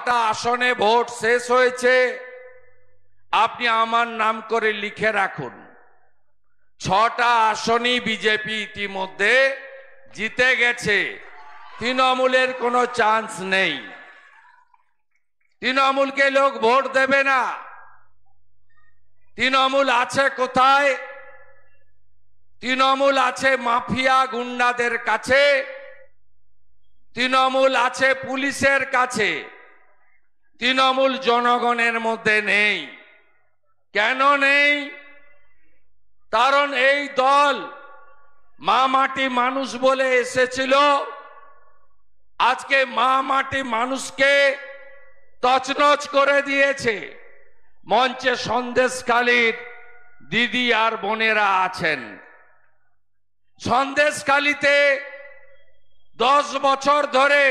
6টা আসনে ভোট শেষ হয়েছে, আপনি আমার নাম করে লিখে রাখুন। 6টা আসনই বিজেপি ইতিমধ্যে জিতে গেছে। তৃণমূলের কোনো চান্স নেই। তৃণমূলকে লোক ভোট দেবে না। তৃণমূল আছে কোথায়? তৃণমূল আছে মাফিয়া গুন্ডাদের কাছে, তৃণমূল আছে পুলিশের কাছে, তৃণমূল জনগণের মধ্যে নেই। কেন নেই? কারণ এই দল মা মাটি মানুষ বলে এসেছিল, আজকে মা মাটি মানুষকে তছনছ করে দিয়েছে। মঞ্চে সন্দেশখালীর দিদি আর বোনেরা আছেন। সন্দেশখালীতে 10 বছর ধরে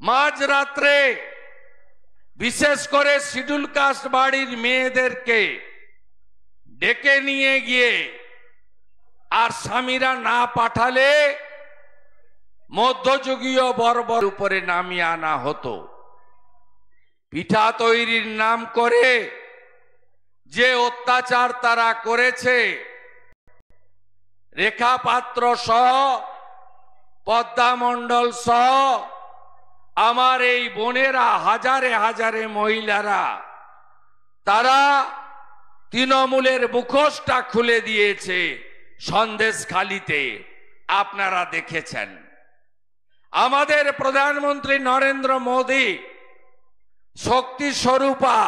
মাঝরাত্রে বিশেষ করে শিডিউল কাস্ট বাড়ির মেয়েদেরকে ডেকে নিয়ে গিয়ে আর স্বামীরা না পাঠালে মধ্যযুগীয় বর্বর উপরে নামিয়ে আনা হতো। পিঠা তৈরির নাম করে যে অত্যাচার তারা করেছে, রেখা পাত্র সহ, পদ্মা মণ্ডল সহ আমার এই বোনেরা, হাজারে হাজারে মহিলারা, তারা তৃণমূলের মুখোশটা খুলে দিয়েছে সন্দেশখালীতে। আপনারা দেখেছেন। আমাদের প্রধানমন্ত্রী নরেন্দ্র মোদী শক্তি স্বরূপা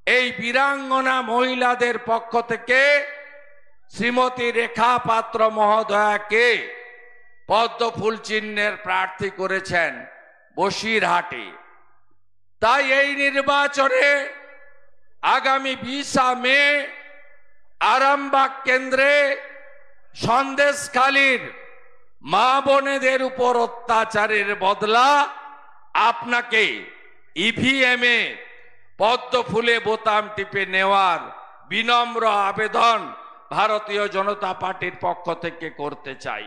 এই বীরাঙ্গনা মহিলাদের পক্ষ থেকে শ্রীমতী রেখা পাত্র মহোদয়াকে পদ্ম ফুল চিহ্নের প্রার্থী করেছেন বসিরহাটে। তাই এই নির্বাচনে আগামী 20 মে আরামবাগ কেন্দ্রে সন্দেশখালীর মা বোনেদের উপর অত্যাচারের বদলা আপনাকে ইভিএমে পদ্ম ফুলে বোতাম টিপে নেওয়ার বিনম্র আবেদন ভারতীয় জনতা পার্টির পক্ষ থেকে করতে চাই।